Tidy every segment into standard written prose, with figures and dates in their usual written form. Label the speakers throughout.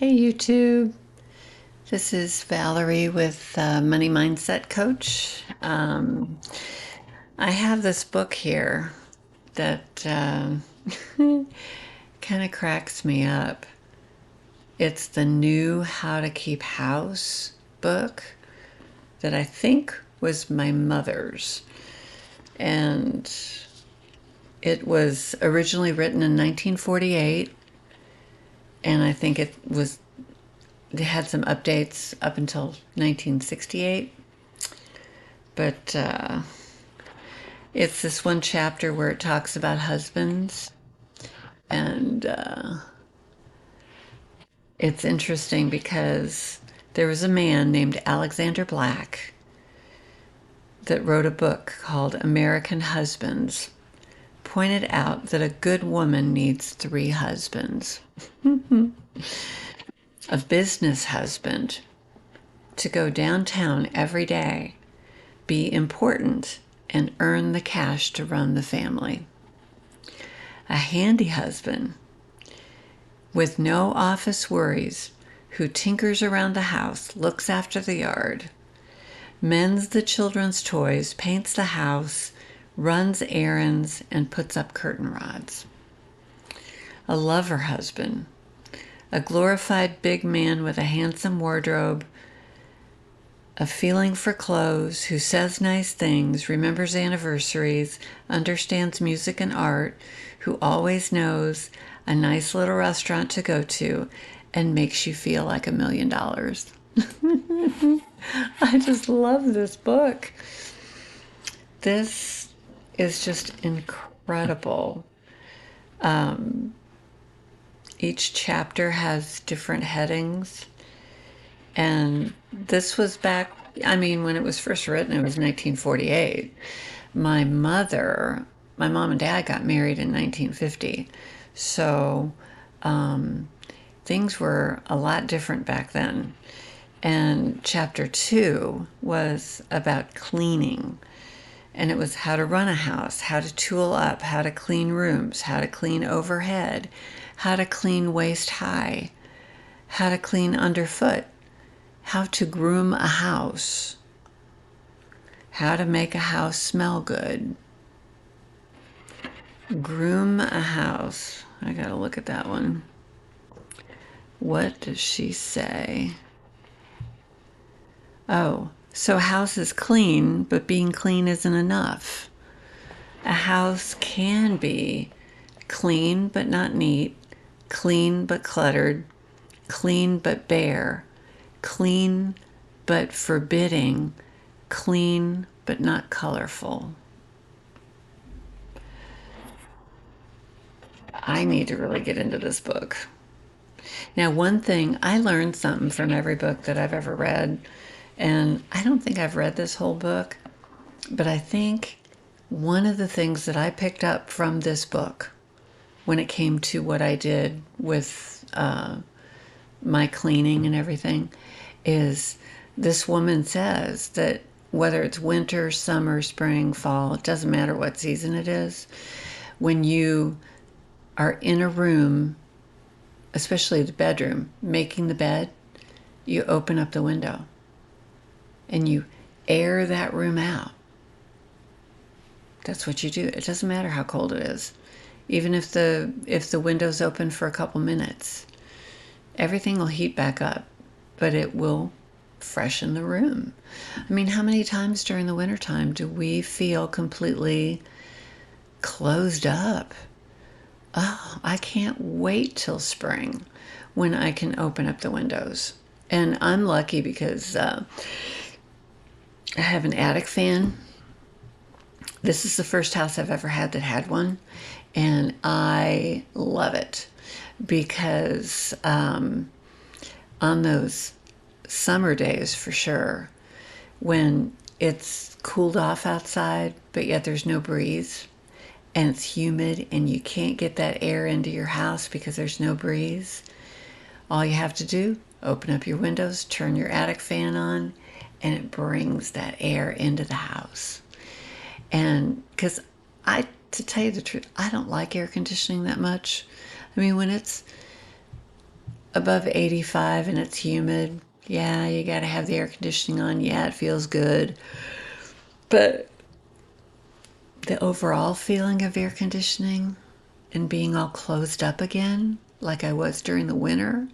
Speaker 1: Hey YouTube, this is Valerie with Money Mindset Coach. I have this book here that kind of cracks me up. It's the new How to Keep House book that I think was my mother's. And it was originally written in 1948, and I think they had some updates up until 1968. But it's this one chapter where it talks about husbands, and it's interesting because there was a man named Alexander Black that wrote a book called American Husbands, pointed out that a good woman needs 3 husbands. A business husband to go downtown every day, be important, and earn the cash to run the family. A handy husband with no office worries, who tinkers around the house, looks after the yard, mends the children's toys, paints the house, runs errands, and puts up curtain rods. A lover husband, a glorified big man with a handsome wardrobe, a feeling for clothes, who says nice things, remembers anniversaries, understands music and art, who always knows a nice little restaurant to go to, and makes you feel like $1 million. I just love this book. This is just incredible. Each chapter has different headings. And this was back, when it was first written, it was 1948. My mom and dad got married in 1950. So things were a lot different back then. And chapter 2 was about cleaning. And it was how to run a house, how to tool up, how to clean rooms, how to clean overhead, how to clean waist high, how to clean underfoot, how to groom a house, how to make a house smell good. Groom a house. I gotta look at that one. What does she say? Oh, so a house is clean, but being clean isn't enough. A house can be clean but not neat, clean but cluttered, clean but bare, clean but forbidding, clean but not colorful. I need to really get into this book. Now, one thing, I learned something from every book that I've ever read, and I don't think I've read this whole book, but I think one of the things that I picked up from this book when it came to what I did with my cleaning and everything is this woman says that whether it's winter, summer, spring, fall, it doesn't matter what season it is, when you are in a room, especially the bedroom, making the bed, you open up the window and you air that room out. That's what you do. It doesn't matter how cold it is. Even if the window's open for a couple minutes, everything will heat back up, but it will freshen the room. How many times during the wintertime do we feel completely closed up? Oh, I can't wait till spring when I can open up the windows. And I'm lucky because I have an attic fan. This is the first house I've ever had that had one, and I love it because on those summer days, for sure, when it's cooled off outside, but yet there's no breeze, and it's humid, and you can't get that air into your house because there's no breeze, all you have to do, open up your windows, turn your attic fan on, and it brings that air into the house. And because to tell you the truth, I don't like air conditioning that much. When it's above 85 and it's humid, yeah, you got to have the air conditioning on. Yeah, it feels good. But the overall feeling of air conditioning and being all closed up again, like I was during the winter,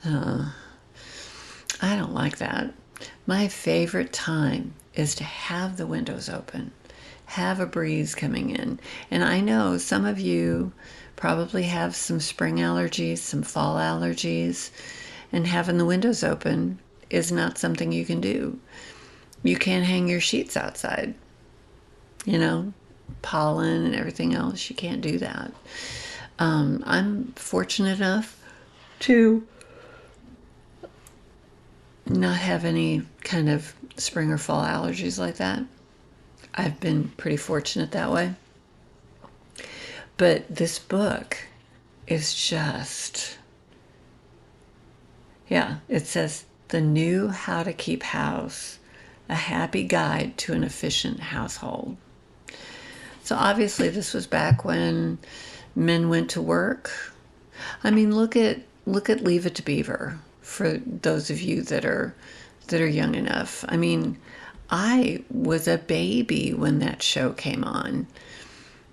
Speaker 1: I don't like that. My favorite time is to have the windows open, have a breeze coming in. And I know some of you probably have some spring allergies, some fall allergies, and having the windows open is not something you can do. You can't hang your sheets outside, you know, pollen and everything else. You can't do that. I'm fortunate enough to not have any kind of spring or fall allergies like that. I've been pretty fortunate that way. But this book is just, yeah, it says The New How to Keep House, a happy guide to an efficient household. So obviously this was back when men went to work. I mean, look at Leave It to Beaver for those of you that are young enough. I mean, I was a baby when that show came on.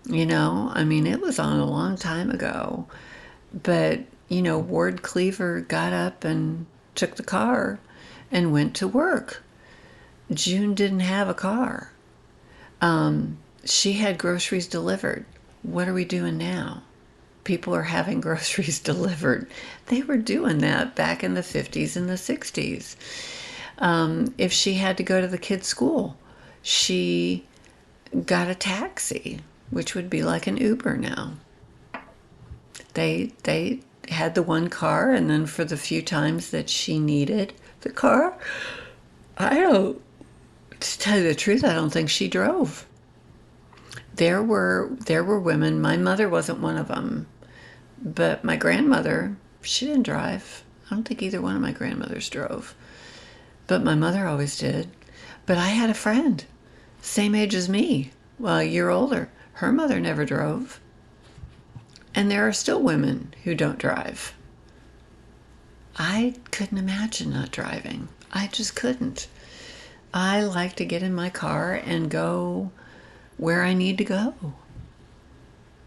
Speaker 1: I mean, it was on a long time ago. But, Ward Cleaver got up and took the car and went to work. June didn't have a car. She had groceries delivered. What are we doing now? People are having groceries delivered. They were doing that back in the 50s and the 60s. If she had to go to the kids' school, she got a taxi, which would be like an Uber now. They had the one car, and then for the few times that she needed the car, to tell you the truth, I don't think she drove. There were women. My mother wasn't one of them, but my grandmother, she didn't drive. I don't think either one of my grandmothers drove, but my mother always did. But I had a friend, same age as me, well, a year older. Her mother never drove. And there are still women who don't drive. I couldn't imagine not driving. I just couldn't. I like to get in my car and go where I need to go.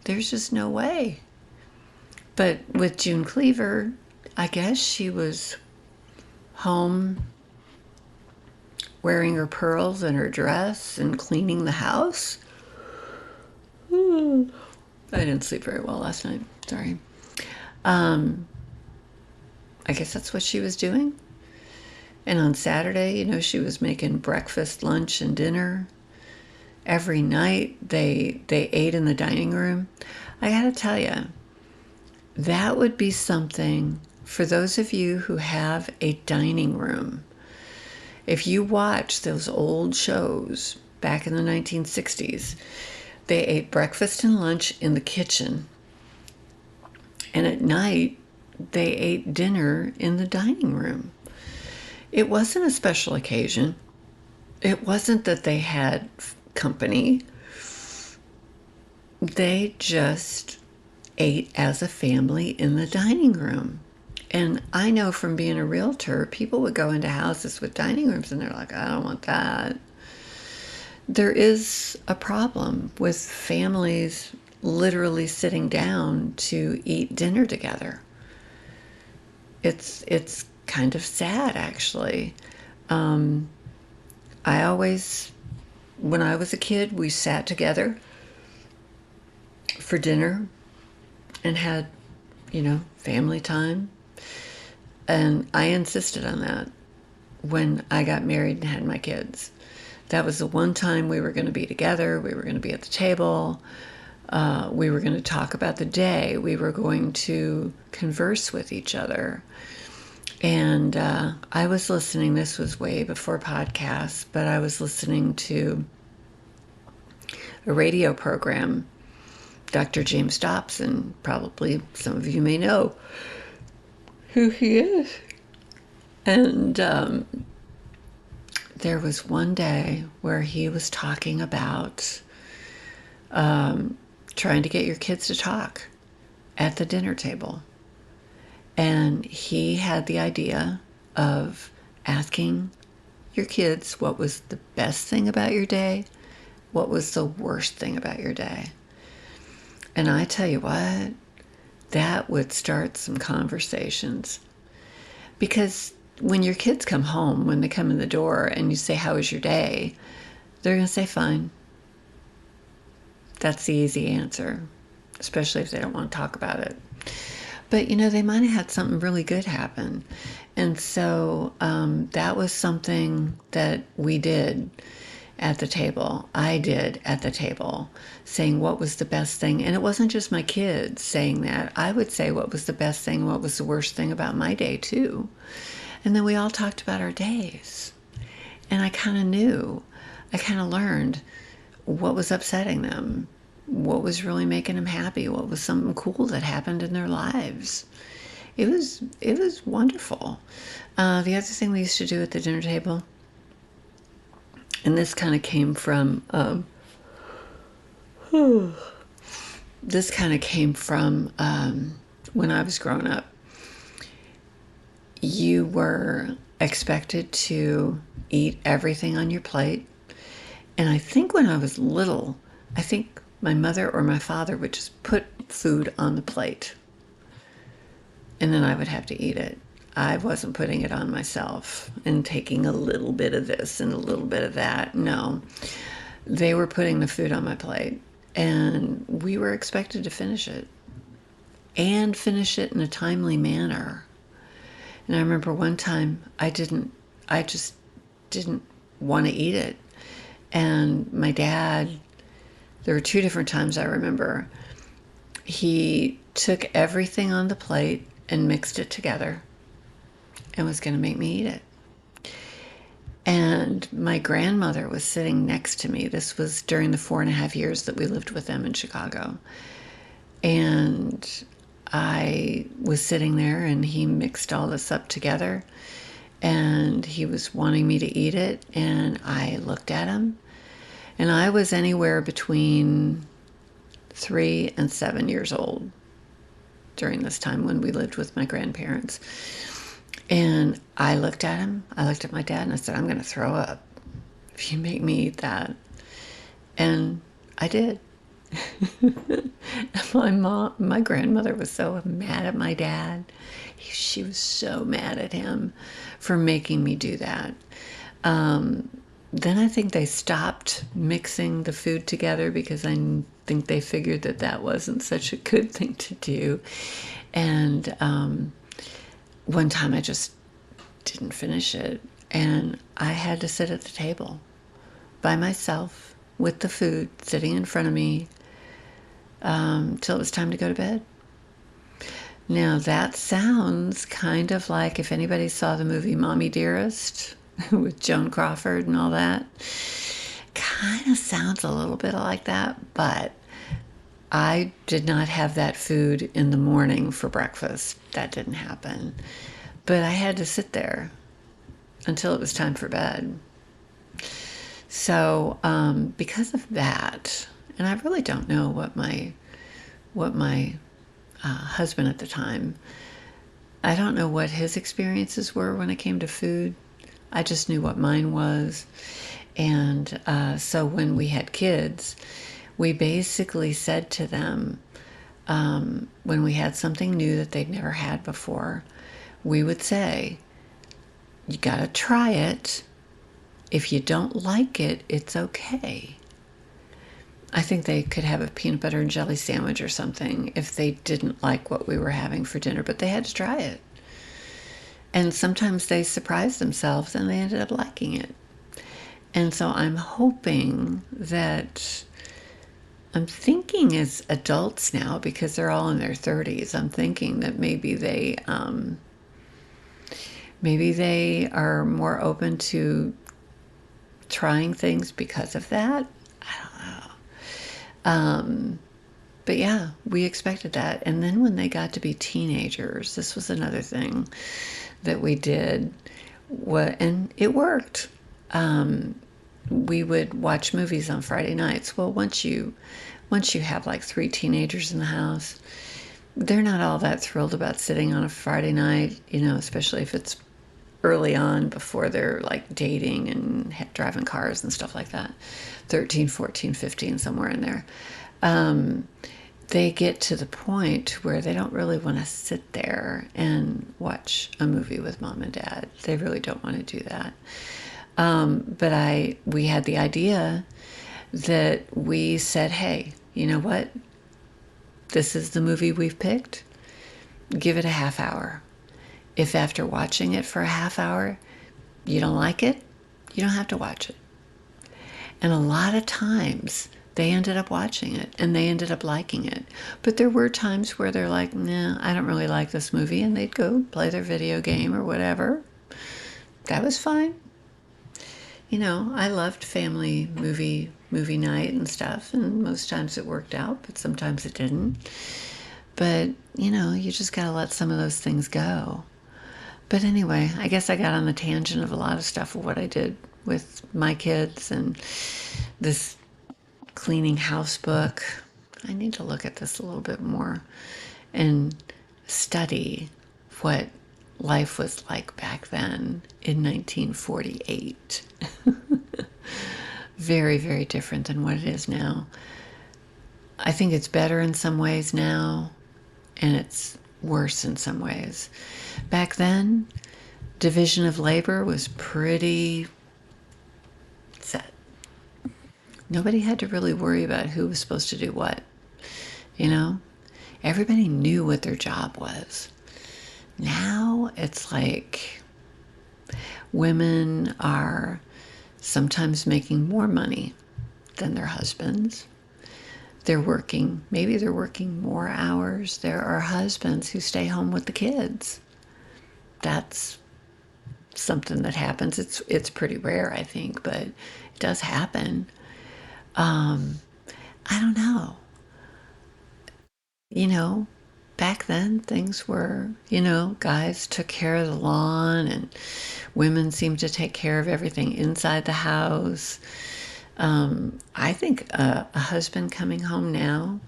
Speaker 1: There's just no way. But with June Cleaver, I guess she was home wearing her pearls and her dress and cleaning the house. I didn't sleep very well last night. Sorry. I guess that's what she was doing. And on Saturday, she was making breakfast, lunch, and dinner. Every night they ate in the dining room. I gotta tell you, that would be something for those of you who have a dining room. If you watch those old shows back in the 1960s, they ate breakfast and lunch in the kitchen. And at night, they ate dinner in the dining room. It wasn't a special occasion. It wasn't that they had company. They just ate as a family in the dining room. And I know from being a realtor, people would go into houses with dining rooms and they're like, I don't want that. There is a problem with families literally sitting down to eat dinner together. It's kind of sad, actually. I always, when I was a kid, we sat together for dinner and had, family time. And I insisted on that when I got married and had my kids. That was the one time we were going to be together. We were going to be at the table. We were going to talk about the day. We were going to converse with each other. And I was listening, this was way before podcasts, but I was listening to a radio program, Dr. James Dobson. Probably some of you may know who he is. And there was one day where he was talking about trying to get your kids to talk at the dinner table. And And he had the idea of asking your kids what was the best thing about your day, what was the worst thing about your day. And I tell you what, that would start some conversations. Because when your kids come home, when they come in the door and you say, "How was your day?" they're going to say, "Fine." That's the easy answer, especially if they don't want to talk about it. But, they might have had something really good happen. And so that was something that we did at the table. I did at the table, saying what was the best thing. And it wasn't just my kids saying that. I would say what was the best thing, what was the worst thing about my day, too. And then we all talked about our days. And I kind of learned what was upsetting them, what was really making them happy, what was something cool that happened in their lives. It was wonderful. The other thing we used to do at the dinner table, and this kind of came from when I was growing up. You were expected to eat everything on your plate. And I think when I was little, I think my mother or my father would just put food on the plate. And then I would have to eat it. I wasn't putting it on myself and taking a little bit of this and a little bit of that. No, they were putting the food on my plate. And we were expected to finish it. And finish it in a timely manner. And I remember one time I just didn't want to eat it. And my dad, there were 2 different times I remember, he took everything on the plate and mixed it together and was going to make me eat it. And my grandmother was sitting next to me. This was during the 4.5 years that we lived with them in Chicago. And I was sitting there and he mixed all this up together and he was wanting me to eat it. And I looked at him and I was anywhere between 3 and 7 years old during this time when we lived with my grandparents. And I looked at him, I looked at my dad and I said, "I'm going to throw up if you make me eat that." And I did. My grandmother was so mad at my dad. She was so mad at him for making me do that. Then I think they stopped mixing the food together because I think they figured that that wasn't such a good thing to do. And one time I just didn't finish it. And I had to sit at the table by myself with the food sitting in front of me till it was time to go to bed. Now that sounds kind of like if anybody saw the movie Mommy Dearest with Joan Crawford and all that, kind of sounds a little bit like that, but I did not have that food in the morning for breakfast. That didn't happen. But I had to sit there until it was time for bed. So because of that, and I really don't know what my husband at the time, I don't know what his experiences were when it came to food. I just knew what mine was. And so when we had kids, we basically said to them, when we had something new that they'd never had before, we would say, "You got to try it. If you don't like it, it's okay." I think they could have a peanut butter and jelly sandwich or something if they didn't like what we were having for dinner, but they had to try it. And sometimes they surprised themselves and they ended up liking it. And so I'm hoping that, I'm thinking as adults now, because they're all in their 30s, I'm thinking that maybe they are more open to trying things because of that. I don't know. But yeah, we expected that. And then when they got to be teenagers, this was another thing that we did, and it worked. We would watch movies on Friday nights. Well, once you have like 3 teenagers in the house, they're not all that thrilled about sitting on a Friday night, especially if it's early on before they're like dating and driving cars and stuff like that. 13, 14, 15, somewhere in there. Um, they get to the point where they don't really want to sit there and watch a movie with mom and dad. They really don't want to do that. But we had the idea that we said, hey, you know what? This is the movie we've picked. Give it a half hour. If after watching it for a half hour, you don't like it, you don't have to watch it. And a lot of times they ended up watching it and they ended up liking it. But there were times where they're like, nah, I don't really like this movie. And they'd go play their video game or whatever. That was fine. I loved family movie night and stuff. And most times it worked out, but sometimes it didn't. But, you just got to let some of those things go. But anyway, I guess I got on the tangent of a lot of stuff of what I did with my kids and this cleaning house book. I need to look at this a little bit more and study what life was like back then in 1948. Very, very different than what it is now. I think it's better in some ways now, and it's worse in some ways. Back then, division of labor was pretty set. Nobody had to really worry about who was supposed to do what. Everybody knew what their job was. Now it's like women are sometimes making more money than their husbands. Maybe they're working more hours. There are husbands who stay home with the kids. That's something that happens. It's pretty rare, I think, but it does happen. I don't know. Back then things were, guys took care of the lawn and women seemed to take care of everything inside the house. I think a husband coming home now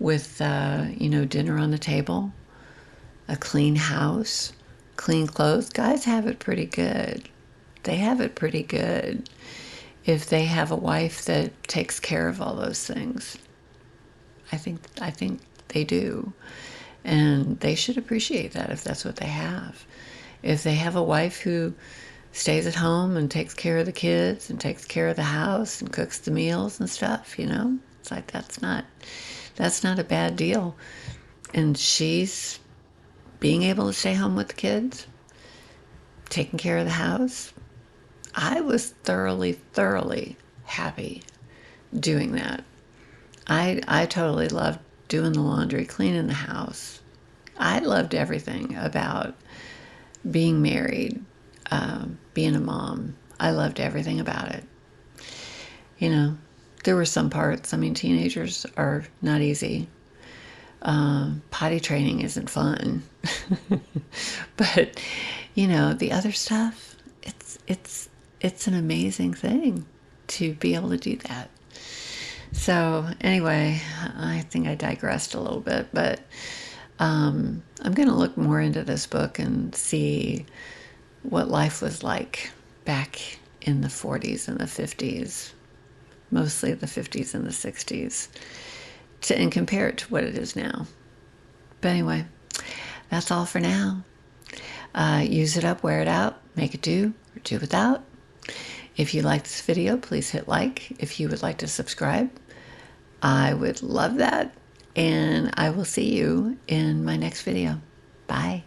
Speaker 1: with, dinner on the table, a clean house, clean clothes, guys have it pretty good. They have it pretty good if they have a wife that takes care of all those things. I think they do. And they should appreciate that if that's what they have. If they have a wife who stays at home and takes care of the kids and takes care of the house and cooks the meals and stuff, it's like that's not a bad deal. And she's being able to stay home with the kids, taking care of the house. I was thoroughly, thoroughly happy doing that. I totally loved doing the laundry, cleaning the house. I loved everything about being married, being a mom. I loved everything about it. There were some parts. Teenagers are not easy. Potty training isn't fun. But, the other stuff, it's an amazing thing to be able to do that. So anyway, I think I digressed a little bit, but I'm going to look more into this book and see what life was like back in the 40s and the 50s, mostly the 50s and the 60s, and compare it to what it is now. But anyway, that's all for now. Use it up, wear it out, make it do, or do without. If you like this video, please hit like. If you would like to subscribe, I would love that. And I will see you in my next video. Bye.